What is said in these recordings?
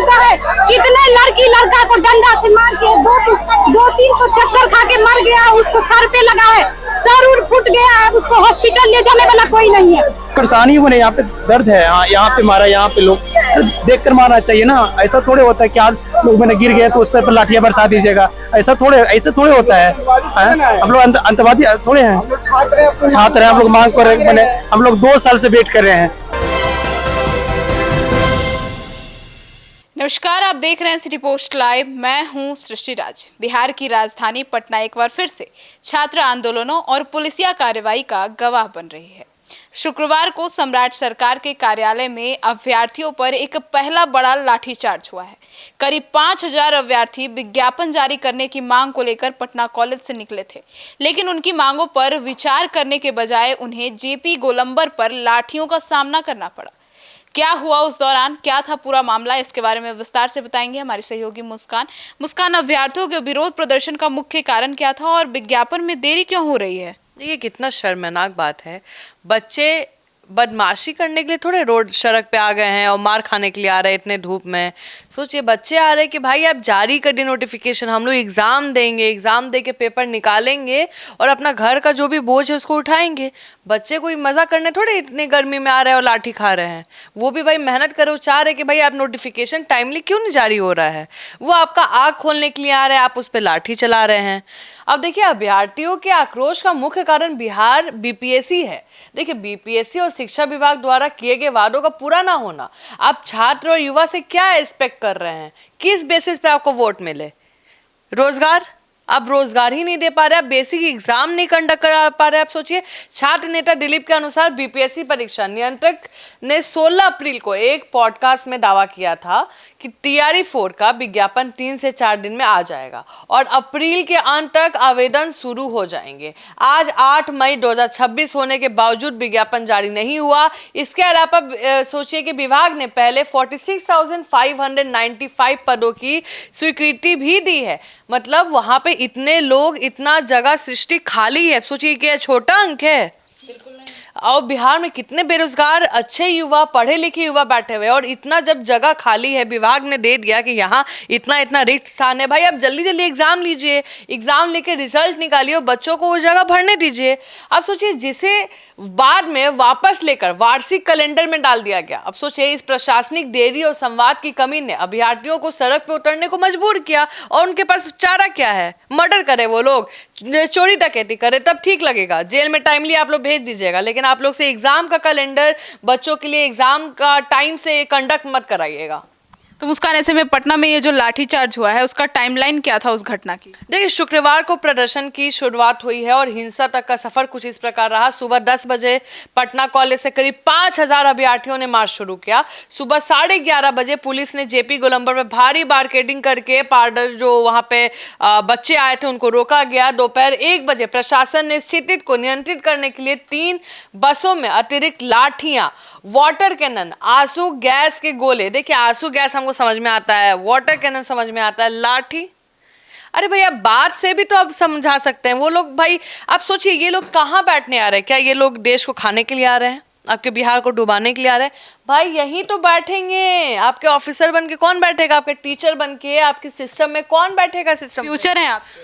चुका है। कितने लड़की लड़का को डंडा से मार के दो तीन तो चक्कर खा के मर गया, उसको सर पे लगा है, सर उड़ फूट गया है, उसको हॉस्पिटल ले जाने वाला कोई नहीं है। परेशानी बने, यहाँ पे दर्द है, यहाँ पे मारा, यहाँ पे लोग देख कर मारना चाहिए ना। ऐसा थोड़े होता है कि आज लोग मैंने गिर गए तो उस पर लाठियां बरसा दीजिएगा, ऐसे थोड़े होता है। हम लोग अंतवादी थोड़े हैं, छात्र हैं हम लोग, मांग पर मैंने हम लोग 2 साल से वेट कर रहे हैं। नमस्कार, आप देख रहे हैं सिटी पोस्ट लाइव। मैं हूं सृष्टि राज। बिहार की राजधानी पटना एक बार फिर से छात्र आंदोलनों और पुलिसिया कार्रवाई का गवाह बन रही है। शुक्रवार को सम्राट सरकार के कार्यालय में अभ्यर्थियों पर एक पहला बड़ा लाठीचार्ज हुआ है। करीब 5000 अभ्यर्थी विज्ञापन जारी करने की मांग को लेकर पटना कॉलेज से निकले थे, लेकिन उनकी मांगों पर विचार करने के बजाय उन्हें जेपी गोलंबर पर लाठियों का सामना करना पड़ा। क्या हुआ उस दौरान, क्या था पूरा मामला, इसके बारे में विस्तार से बताएंगे हमारी सहयोगी मुस्कान। अभ्यर्थियों के विरोध प्रदर्शन का मुख्य कारण क्या था और विज्ञापन में देरी क्यों हो रही है? ये कितना शर्मनाक बात है। बच्चे बदमाशी करने के लिए थोड़े रोड सड़क पे आ गए हैं और मार खाने के लिए आ रहे हैं इतने धूप में। सोचिए, बच्चे आ रहे हैं कि भाई आप जारी कर दिए नोटिफिकेशन, हम लोग एग्ज़ाम देंगे, एग्ज़ाम दे के पेपर निकालेंगे और अपना घर का जो भी बोझ है उसको उठाएंगे। बच्चे कोई मज़ा करने थोड़े इतने गर्मी में आ रहे हैं और लाठी खा रहे हैं। वो भी भाई मेहनत करे, वो चाह रहे कि भाई आप नोटिफिकेशन टाइमली क्यों नहीं जारी हो रहा है। वो आपका आँख खोलने के लिए आ रहे हैं, आप उस पर लाठी चला रहे हैं। अब देखिए, अभ्यर्थियों के आक्रोश का मुख्य कारण बिहार बीपीएससी है। देखिए, बीपीएससी और शिक्षा विभाग द्वारा किए गए वादों का पूरा ना होना। आप छात्र और युवा से क्या एक्सपेक्ट कर रहे हैं? किस बेसिस पे आपको वोट मिले? रोजगार? आप रोजगार ही नहीं दे पा रहे, आप बेसिक एग्जाम नहीं कंडक्ट करा पा रहे। आप सोचिए, छात्र नेता दिलीप के अनुसार बीपीएससी परीक्षा नियंत्रक ने 16 अप्रैल को एक पॉडकास्ट में दावा किया था कि तैयारी 4 का विज्ञापन 3 से 4 दिन में आ जाएगा और अप्रैल के अंत तक आवेदन शुरू हो जाएंगे। आज 8 मई 2026 होने के बावजूद विज्ञापन जारी नहीं हुआ। इसके अलावा सोचिए कि विभाग ने पहले 46,595 पदों की स्वीकृति भी दी है। मतलब वहां पे इतने लोग, इतना जगह सृष्टि खाली है। सोचिए कि छोटा अंक है। और बिहार में कितने बेरोजगार अच्छे युवा, पढ़े लिखे युवा बैठे हुए, और इतना जब जगह खाली है, विभाग ने दे दिया कि यहाँ इतना इतना रिक्त स्थान है। भाई आप जल्दी जल्दी एग्जाम लीजिए, एग्जाम लेके रिजल्ट निकालिए और बच्चों को वो जगह भरने दीजिए। आप सोचिए, जिसे बाद में वापस लेकर वार्षिक कैलेंडर में डाल दिया गया। अब सोचिए, इस प्रशासनिक देरी और संवाद की कमी ने अभ्यर्थियों को सड़क पर उतरने को मजबूर किया। और उनके पास चारा क्या है? मर्डर करे वो लोग, चोरी डकैती करे, तब ठीक लगेगा, जेल में टाइमली आप लोग भेज दीजिएगा। लेकिन आप लोग से एग्जाम का कैलेंडर, बच्चों के लिए एग्जाम का टाइम से कंडक्ट मत कराइएगा। तो मुस्कान, ऐसे में पटना में ये जो लाठीचार्ज हुआ है उसका टाइमलाइन क्या था उस घटना की? देखिए, शुक्रवार को प्रदर्शन की शुरुआत हुई है और हिंसा तक का सफर कुछ इस प्रकार रहा। सुबह 10 बजे पटना कॉलेज से करीब 5000 अभ्यर्थियों ने मार्च शुरू किया। सुबह 11:30 बजे पुलिस ने जेपी गोलंबर में भारी बारकेडिंग करके जो वहां पे बच्चे आए थे उनको रोका गया। दोपहर 1 बजे प्रशासन ने स्थिति को नियंत्रित करने के लिए 3 बसों में अतिरिक्त लाठियां, वाटर कैनन, आंसू गैस के गोले, देखिए आंसू गैस हमको समझ में आता है, वाटर कैनन समझ में आता है, लाठी, अरे भैया बात से भी तो आप समझा सकते हैं। वो लोग, भाई आप सोचिए, ये लोग कहाँ बैठने आ रहे हैं? क्या ये लोग देश को खाने के लिए आ रहे हैं? आपके बिहार को डुबाने के लिए आ रहे हैं? भाई यही तो बैठेंगे। आपके ऑफिसर बन के कौन बैठेगा? आपके टीचर बन के आपके सिस्टम में कौन बैठेगा? सिस्टम फ्यूचर है आपके,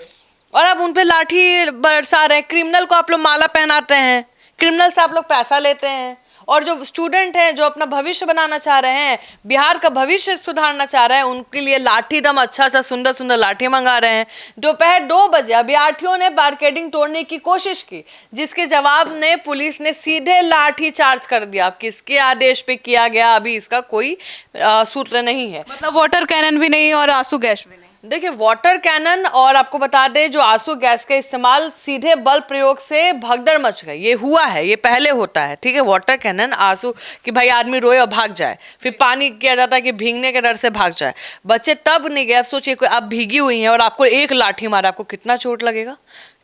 और आप उन पे लाठी बरसा रहे हैं। क्रिमिनल को आप लोग माला पहनाते हैं, क्रिमिनल से आप लोग पैसा लेते हैं। और जो स्टूडेंट हैं, जो अपना भविष्य बनाना चाह रहे हैं, बिहार का भविष्य सुधारना चाह रहे हैं, उनके लिए लाठी दम अच्छा सुंदर सुंदर लाठी मंगा रहे हैं। दोपहर 2 बजे अभ्यर्थियों ने बैरिकेडिंग तोड़ने की कोशिश की, जिसके जवाब में पुलिस ने सीधे लाठी चार्ज कर दिया। किसके आदेश पे किया गया अभी इसका कोई सूत्र नहीं है। मतलब वाटर कैनन भी नहीं और आंसू गैस भी नहीं। देखिए, वाटर कैनन और आपको बता दें जो आंसू गैस का इस्तेमाल सीधे बल प्रयोग से भगदड़ मच गई, ये हुआ है, ये पहले होता है, ठीक है। वाटर कैनन, आंसू कि भाई आदमी रोए और भाग जाए, फिर पानी किया जाता है कि भीगने के डर से भाग जाए। बच्चे तब नहीं गए। अब सोचिए, आप भीगी हुई हैं और आपको एक लाठी मारा, आपको कितना चोट लगेगा?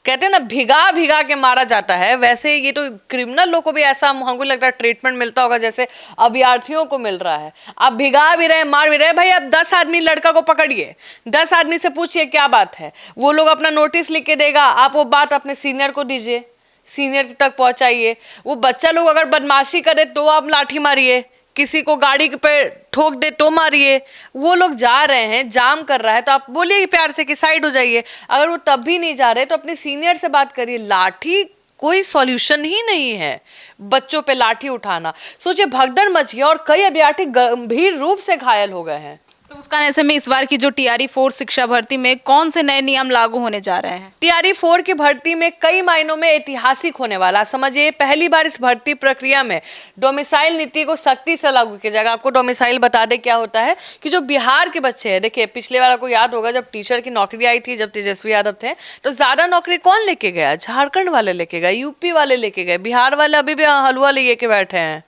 कहते हैं ना, भिगा भिगा के मारा जाता है। वैसे ये तो क्रिमिनल लोग को भी ऐसा हमको लगता है ट्रीटमेंट मिलता होगा जैसे अभ्यर्थियों को मिल रहा है। आप भिगा भी रहे, मार भी रहे। भाई आप 10 आदमी लड़का को पकड़िए, 10 आदमी से पूछिए क्या बात है, वो लोग अपना नोटिस लिख के देगा, आप वो बात अपने सीनियर को दीजिए, सीनियर तक पहुंचाइए। वो बच्चा लोग अगर बदमाशी करे तो आप लाठी मारिए, किसी को गाड़ी पे ठोक दे तो मारिए। वो लोग जा रहे हैं, जाम कर रहा है तो आप बोलिए प्यार से कि साइड हो जाइए। अगर वो तब भी नहीं जा रहे तो अपने सीनियर से बात करिए। लाठी कोई सॉल्यूशन ही नहीं है बच्चों पे लाठी उठाना। सोचिए भगदड़ मच गया और कई अभ्यर्थी गंभीर रूप से घायल हो गए हैं। तो मुस्कान, ऐसे में इस बार की जो टीआरई 4 शिक्षा भर्ती में कौन से नए नियम लागू होने जा रहे हैं? टीआरई 4 की भर्ती में कई मायनों में ऐतिहासिक होने वाला। समझिए पहली बार इस भर्ती प्रक्रिया में डोमिसाइल नीति को सख्ती से लागू किया जाएगा। आपको डोमिसाइल बता दे क्या होता है कि जो बिहार के बच्चे हैं, देखिए पिछले बार आपको याद होगा जब टीचर की नौकरी आई थी, जब तेजस्वी यादव थे, तो ज्यादा नौकरी कौन लेके गया? झारखंड वाले लेके गए, यूपी वाले लेके गए, बिहार वाले अभी भी हलवा लेके बैठे हैं।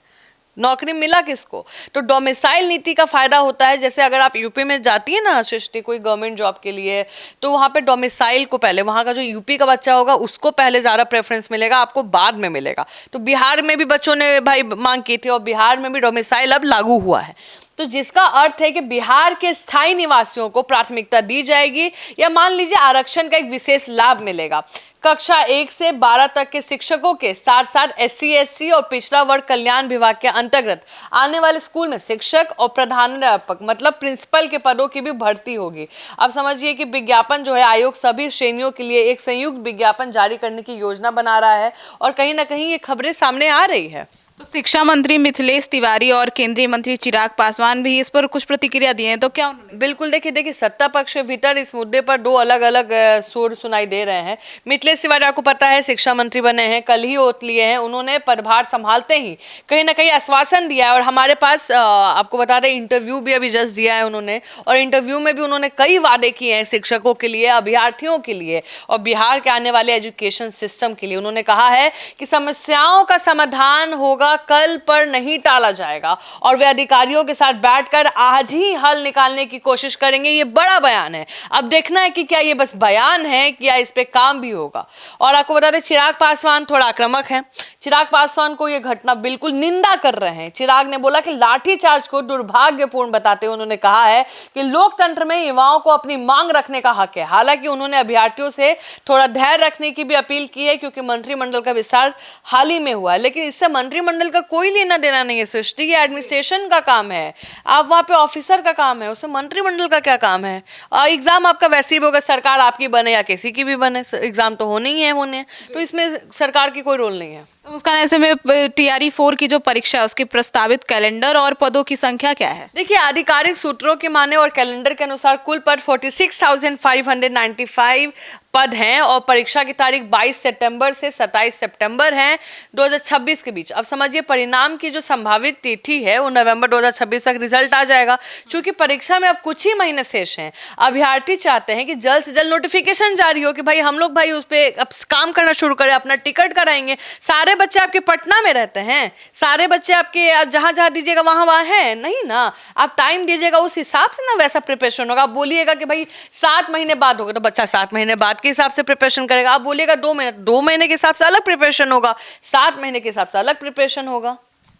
नौकरी मिला किसको? तो डोमिसाइल नीति का फायदा होता है। जैसे अगर आप यूपी में जाती है ना सृष्टि कोई गवर्नमेंट जॉब के लिए, तो वहाँ पे डोमिसाइल को पहले, वहाँ का जो यूपी का बच्चा होगा उसको पहले ज़्यादा प्रेफरेंस मिलेगा, आपको बाद में मिलेगा। तो बिहार में भी बच्चों ने भाई मांग की थी और बिहार में भी डोमिसाइल अब लागू हुआ है। तो जिसका अर्थ है कि बिहार के स्थायी निवासियों को प्राथमिकता दी जाएगी, या मान लीजिए आरक्षण का एक विशेष लाभ मिलेगा। कक्षा 1 से 12 तक के शिक्षकों के साथ साथ SC SC और पिछड़ा वर्ग कल्याण विभाग के अंतर्गत आने वाले स्कूल में शिक्षक और प्रधानाध्यापक मतलब प्रिंसिपल के पदों की भी भर्ती होगी। अब समझिए कि विज्ञापन जो है आयोग सभी श्रेणियों के लिए एक संयुक्त विज्ञापन जारी करने की योजना बना रहा है और कहीं ना कहीं ये खबरें सामने आ रही है। तो शिक्षा मंत्री मिथिलेश तिवारी और केंद्रीय मंत्री चिराग पासवान भी इस पर कुछ प्रतिक्रिया दिए हैं, तो क्या उन्होंने? बिल्कुल, देखिए सत्ता पक्ष के भीतर इस मुद्दे पर दो अलग अलग सुर सुनाई दे रहे हैं। मिथिलेश तिवारी आपको पता है शिक्षा मंत्री बने हैं, कल ही ओथ लिए हैं। उन्होंने पदभार संभालते ही कहीं ना कहीं आश्वासन दिया है और हमारे पास आपको बता दें इंटरव्यू भी अभी जस्ट दिया है उन्होंने, और इंटरव्यू में भी उन्होंने कई वादे किए हैं शिक्षकों के लिए, अभ्यर्थियों के लिए और बिहार के आने वाले एजुकेशन सिस्टम के लिए। उन्होंने कहा है कि समस्याओं का समाधान होगा, कल पर नहीं टाला जाएगा और वे अधिकारियों के साथ बैठकर आज ही हल निकालने की कोशिश करेंगे। ये बड़ा बयान है। अब देखना है कि क्या ये बस बयान है कि या इस पे काम भी होगा। और आपको बता दें चिराग पासवान थोड़ा आक्रामक है। चिराग पासवान को ये घटना बिल्कुल निंदा कर रहे हैं। चिराग ने बोला कि लाठीचार्ज को दुर्भाग्यपूर्ण बताते हुए उन्होंने कहा है कि लोकतंत्र में युवाओं को अपनी मांग रखने का हक है। हालांकि उन्होंने अभ्यर्थियों से थोड़ा धैर्य रखने की भी अपील की है क्योंकि मंत्रिमंडल का विस्तार हाल ही में हुआ है, लेकिन इससे मंत्रिमंडल का कोई लेना देना नहीं है। सृष्टि ये एडमिनिस्ट्रेशन का काम है, आप वहां पे ऑफिसर का काम है, उसमें मंत्रिमंडल का क्या काम है? एग्जाम आपका वैसे ही होगा, सरकार आपकी बने या किसी की भी बने, एग्जाम तो होने ही है होने, तो इसमें सरकार की कोई रोल नहीं है। तो उसका ऐसे में टीआरई 4 की जो परीक्षा है उसकी प्रस्तावित कैलेंडर और पदों की संख्या क्या है? देखिए आधिकारिक सूत्रों के माने और कैलेंडर के अनुसार कुल पद 46,595 पद हैं और परीक्षा की तारीख 22 सितंबर से 27 सितंबर है 2026 के बीच। अब समझिए परिणाम की जो संभावित तिथि है वो नवंबर 2026 तक रिजल्ट आ जाएगा। चूंकि परीक्षा में अब कुछ ही महीने शेष हैं, अभ्यर्थी चाहते हैं कि जल्द से जल्द नोटिफिकेशन जारी हो कि भाई हम लोग भाई उस पर अब काम करना शुरू करें, अपना टिकट कराएंगे। सारे बच्चे आपके पटना में रहते हैं, सारे बच्चे आपके आप जहां जहां दीजिएगा वहां वहां है नहीं ना। आप टाइम दीजिएगा उस हिसाब से ना वैसा प्रिपरेशन होगा। आप बोलिएगा कि भाई 7 महीने बाद होगा तो बच्चा 7 महीने बाद के हिसाब से प्रिपरेशन करेगा। आप बोलिएगा 2 महीने के हिसाब से अलग प्रिपरेशन होगा, 7 महीने के हिसाब से अलग प्रिपरेशन होगा।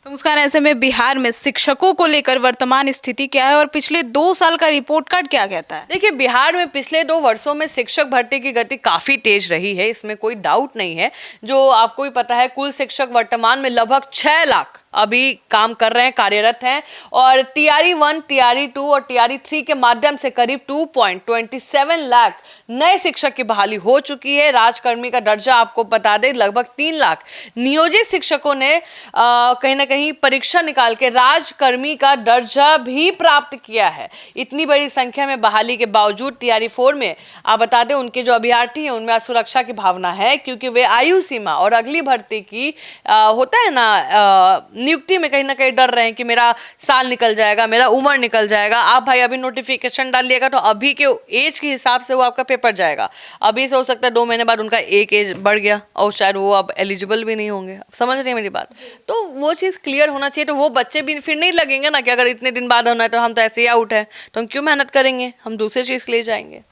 तो मुस्कान, ऐसे में बिहार में शिक्षकों को लेकर वर्तमान स्थिति क्या है और पिछले 2 साल का रिपोर्ट कार्ड क्या कहता है? देखिए बिहार में पिछले 2 वर्षों में शिक्षक भर्ती की गति काफी तेज रही है, इसमें कोई डाउट नहीं है। जो आपको भी पता है कुल शिक्षक वर्तमान में लगभग 6 लाख अभी काम कर रहे हैं, कार्यरत हैं और टीआरई 1, टीआरई 2 और टीआरई 3 के माध्यम से करीब 2.27 लाख नए शिक्षक की बहाली हो चुकी है। राजकर्मी का दर्जा आपको बता दें लगभग 3 लाख नियोजित शिक्षकों ने कहीं ना कहीं परीक्षा निकाल के राजकर्मी का दर्जा भी प्राप्त किया है। इतनी बड़ी संख्या में बहाली के बावजूद टीआरई 4 में आप बता दें उनके जो अभ्यर्थी हैं उनमें असुरक्षा की भावना है क्योंकि वे आयु सीमा और अगली भर्ती की होता है ना नियुक्ति में कहीं ना कहीं डर रहे हैं कि मेरा साल निकल जाएगा, मेरा उम्र निकल जाएगा। आप भाई अभी नोटिफिकेशन डालिएगा तो अभी के एज के हिसाब से वो आपका पेपर जाएगा। अभी से हो सकता है 2 महीने बाद उनका एक एज बढ़ गया और शायद वो अब एलिजिबल भी नहीं होंगे। समझ रहे हैं मेरी बात? तो वो चीज़ क्लियर होना चाहिए। तो वो बच्चे भी फिर नहीं लगेंगे ना कि अगर इतने दिन बाद होना है तो हम तो ऐसे ही आउट है, तो हम क्यों मेहनत करेंगे, हम दूसरी चीज़ के लिए जाएंगे।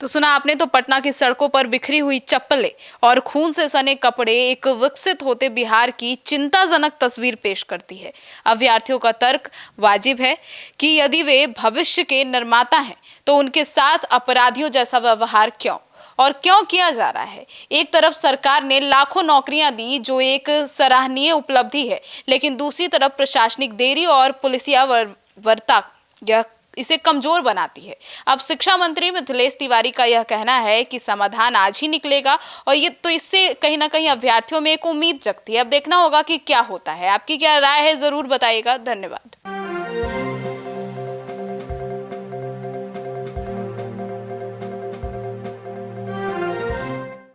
तो सुना आपने, तो पटना की सड़कों पर बिखरी हुई चप्पलें और खून से सने कपड़े एक विकसित होते बिहार की चिंताजनक तस्वीर पेश करती है। अभ्यर्थियों का तर्क वाजिब है कि यदि वे भविष्य के निर्माता हैं तो उनके साथ अपराधियों जैसा व्यवहार क्यों और क्यों किया जा रहा है? एक तरफ सरकार ने लाखों नौकरियां दी जो एक सराहनीय उपलब्धि है, लेकिन दूसरी तरफ प्रशासनिक देरी और पुलिसिया निर्भरता यह इसे कमजोर बनाती है। अब शिक्षा मंत्री मिथिलेश तिवारी का यह कहना है कि समाधान आज ही निकलेगा और ये तो इससे कहीं ना कहीं अभ्यर्थियों में एक उम्मीद जगती है। अब देखना होगा कि क्या होता है। आपकी क्या राय है, जरूर बताइएगा। धन्यवाद।